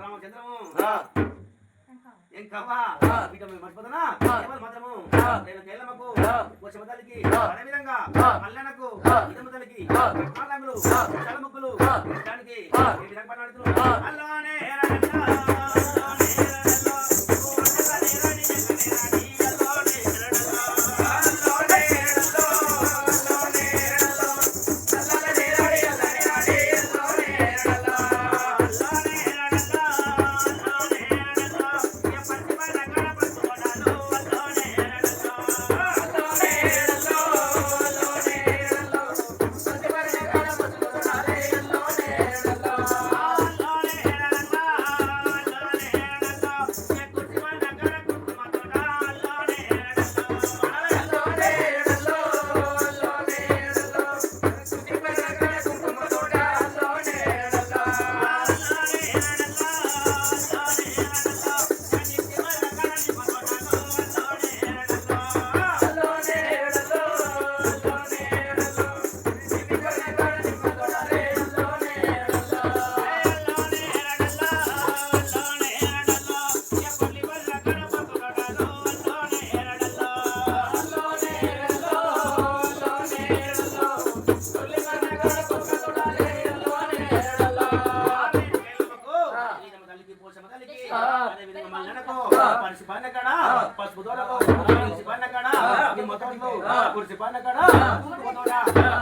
రామచంద్రము ఇంకా మర్చిపోతున్నా మాత్రము నేను కేళ్ళమ్మకు శివతలికి అదేవిధంగా మల్లెనకు ఇదముతలికి రత్నాలములు చలముక్కులు దానికి ఈ విధంగా పడుతున్నారు అల్లానే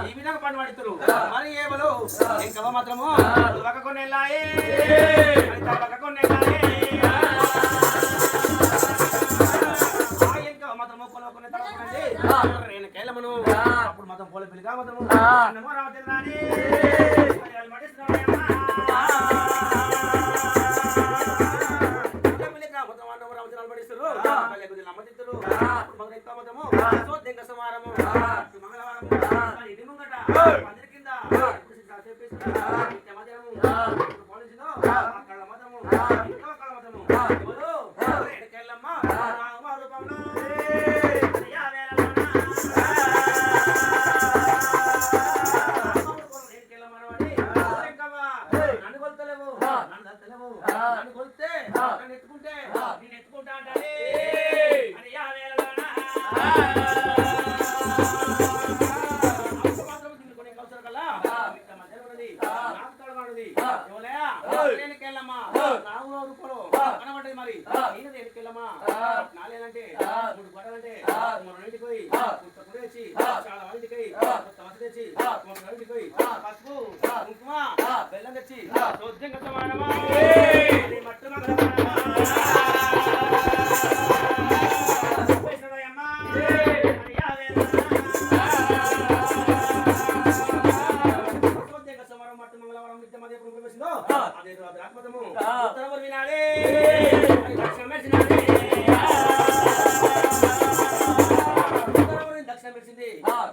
ఈ విధంగా పని పడుతురు మరి ఏమలు ఇంకా మాత్రము కొన్ని కేలమను అప్పుడు మాత్రం పోలే పిలిగా మాత్రము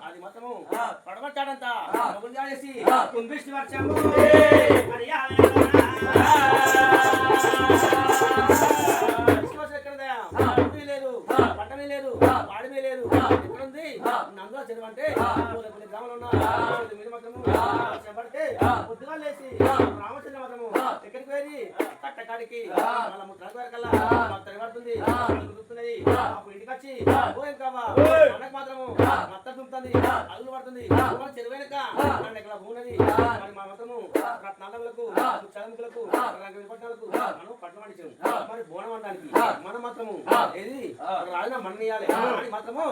అది మొత్తము పడమచ్చాడంతా కుంభిష్టి వర్షము లేదు పట్టమే లేదు వాడమే లేదు ఎక్కడుంది నందులో చదివంటే గ్రామంలో ఉన్న చెప్పడితే పొద్దుగా లేచి రామచంద్ర మతము ఎక్కడికి పోయి కట్టకాడికి వాళ్ళ ముట్ల పడుతుంది అప్పుడు ఇంటికి వచ్చి పోయి కావా మనకు మాత్రము మత్త దుంపుతుంది అల్లు పడుతుంది మరి చెరువెనక ఇక్కడ ఉన్నది మరి మా మతము రత్నాలకు చలములకు రంగపట్నాలకు మనం పట్ల పండించాము మరి బోనం అనడానికి మనం మాత్రము ఏది రాజున మన్నీయాలి అని మాత్రము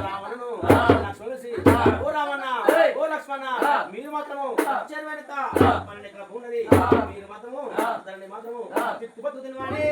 రావణను లక్ష్మణుసి ఓ రావణ ఓ లక్ష్మణ మీరు మాత్రము చెరువెనక మన ఇక్కడ ఉన్నది మీరు మాత్రము దాన్ని మాత్రము తిప్పుపత్తు తినవాణి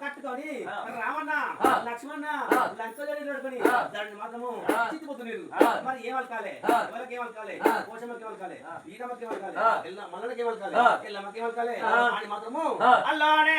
కట్టుకొని రామన్న లక్ష్మణ లంకలోని నడుకొని దాన్ని మాత్రము చిత్తిపోతున్నారు మరి ఏమలకాలే ఎవరికి ఏమలకాలే కోశమ్మకి ఏమలకాలే ఈరమ్మకి ఏమలకాలే మల్లకి ఏమలకాలే ఎల్లమ్మకి ఏమలకాలే అని మాత్రము అల్లానే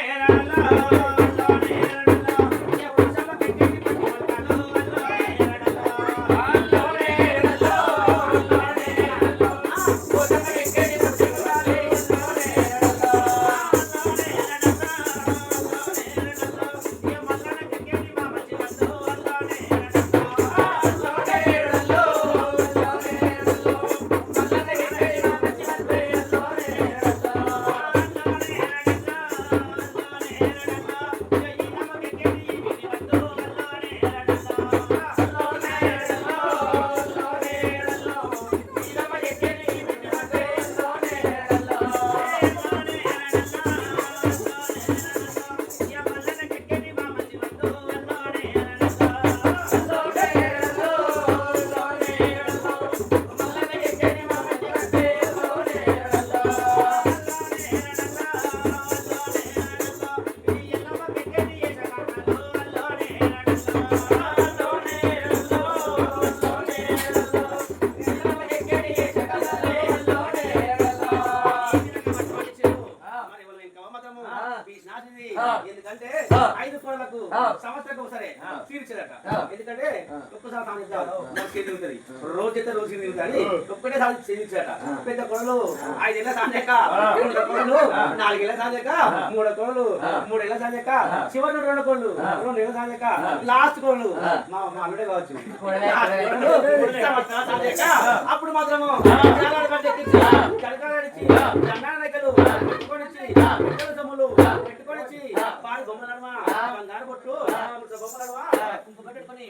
ఎందుకంటే 5 కోట్లకు సంవత్సరం సరే తీర్చదట ఎందుకంటే ఒక్కసారి ఉంటుంది రోజైతే రోజు కానీ ఒక్కటే సారి తీర్చదట పెద్ద కొడలు 5 ఏళ్ళ సాధ్యక 2 కొడలు 4 ఏళ్ళ సాధ్యక 3 కొడలు 3 ఏళ్ళ సాధ్యక చివరి 2 కొడలు 2 ఏళ్ళ సాధ్యక లాస్ట్ కొడలు మా అల్లుడే కావచ్చు అప్పుడు మాత్రము కడకాడిచి జన్నాల దగ్గర పెట్టుకొని సొమ్ములు పెట్టుకొని వారి బొమ్మలడమా బంగారు బొట్టు బొమ్మలడమా కుంకుమ పెట్టుకొని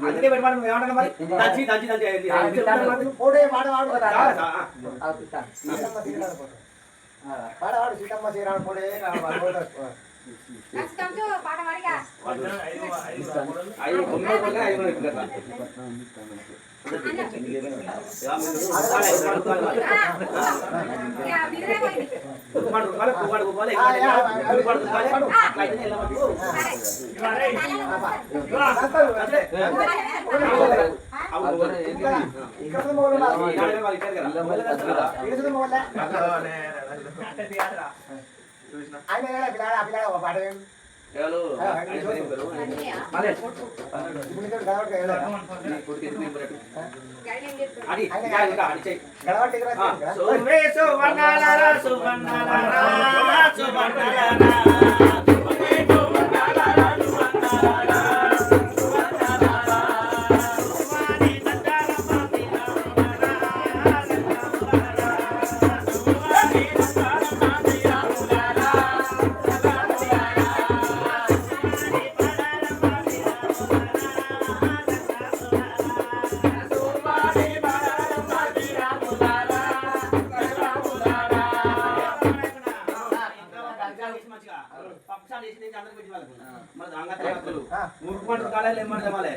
అందుకే పెట్టమని ఏమంటారు మరి దంచి దంచి దంచి పాడవాడు సీతమ్మ శ్రీరామ్ పొడే ఆయన పిల్లాడ పిల్లాడ పాట ఎవరు మురుకుమంటు కాలేలు ఏమన్నా చెప్పాలి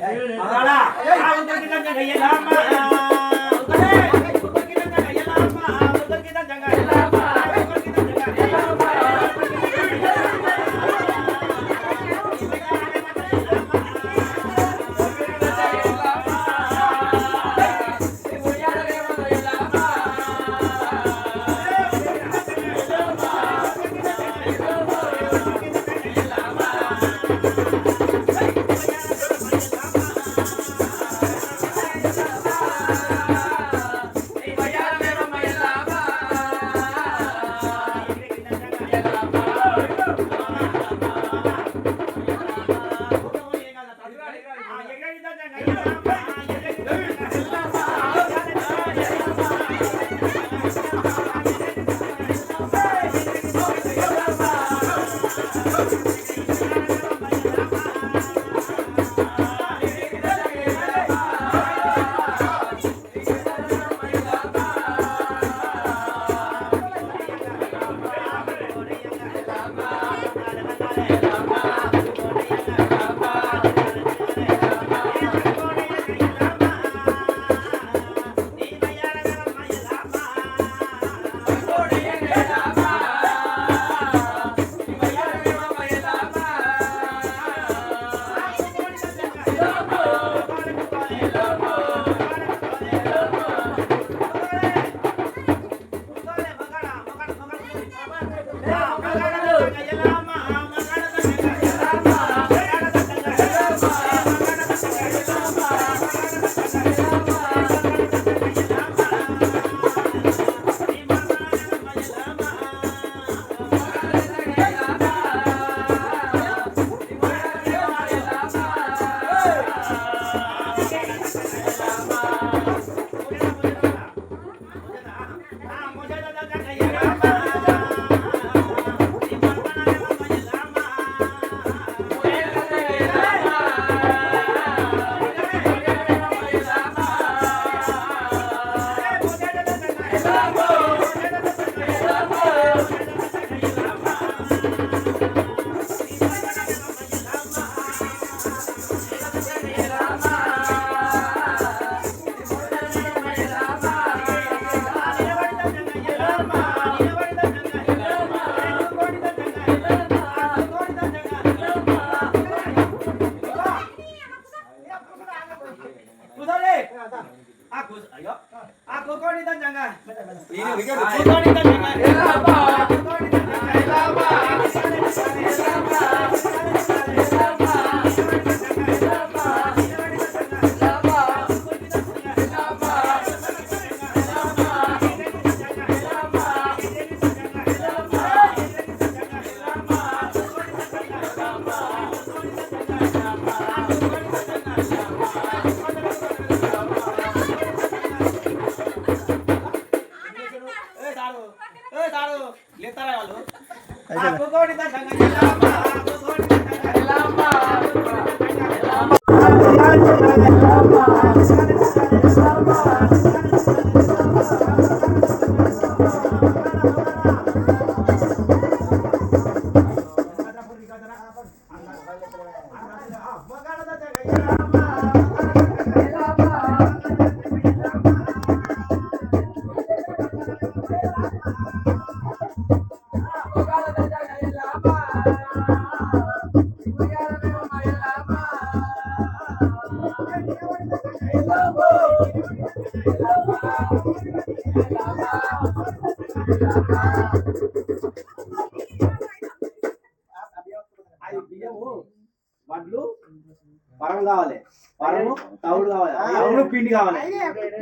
వారము తవుడు కావాలి, తవుడు పిండి కావాలి.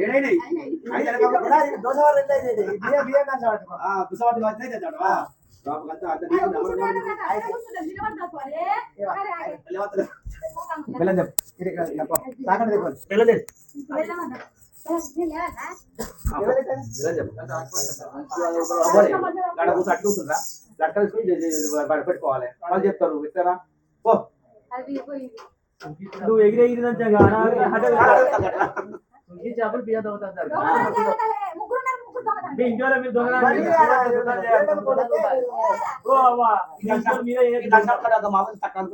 ఏడైనాయి దుసవాటి వాటినే చేద్దాడు అట్లుంటుందా లెక్క పెట్టుకోవాలి. వాళ్ళు చెప్తారు ఎట్లా పో నువ్వు ఎగిరే చేపలు బియ్యం తగ్గుతారు మీ ఇంట్లో మీరు మామూలు తక్కువ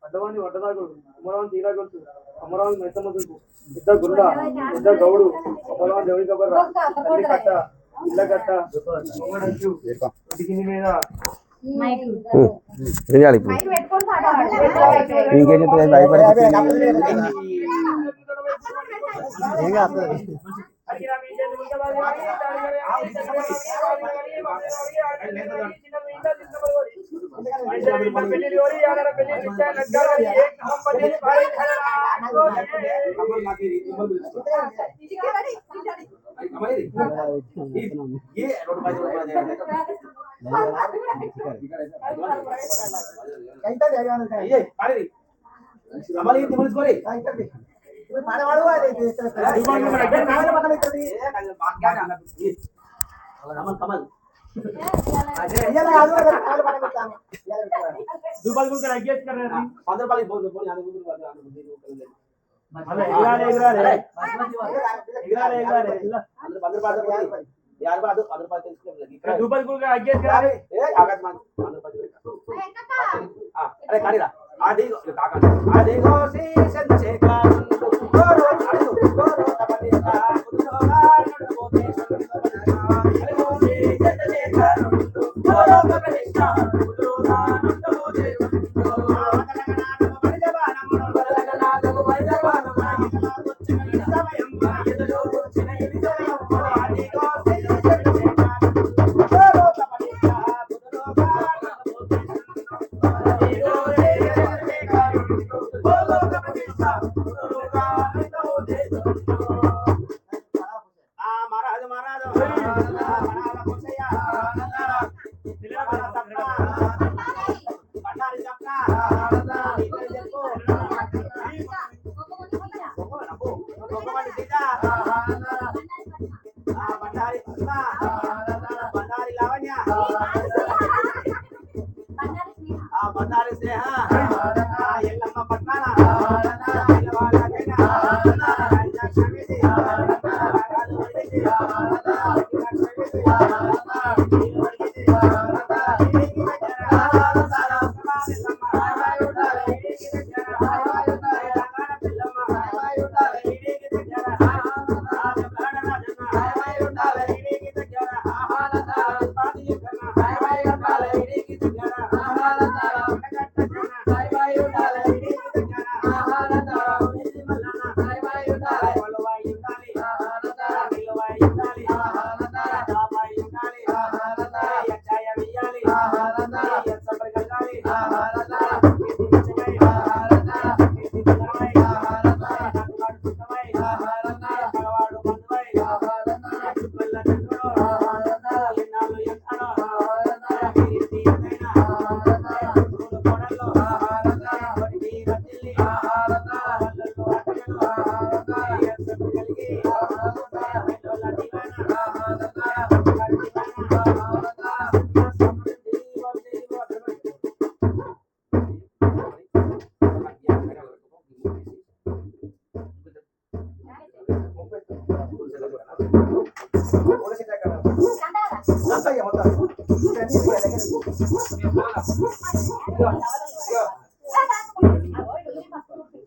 అడ్డవాణి వడ్డదాగుడు అమరావతి తీరాగొలుసు అమరావతి మైసమ్మకు పెద్ద గుండ పెద్ద గౌడు అమరావతి దేవుడి కబర్ర కట్ట ఇళ్ళ కట్ట మొంగడంచు కింది మీద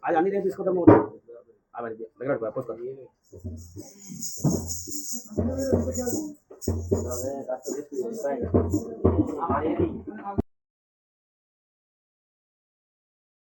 అది అన్ని నేను తీసుకుంటాము దగ్గర పోసుకో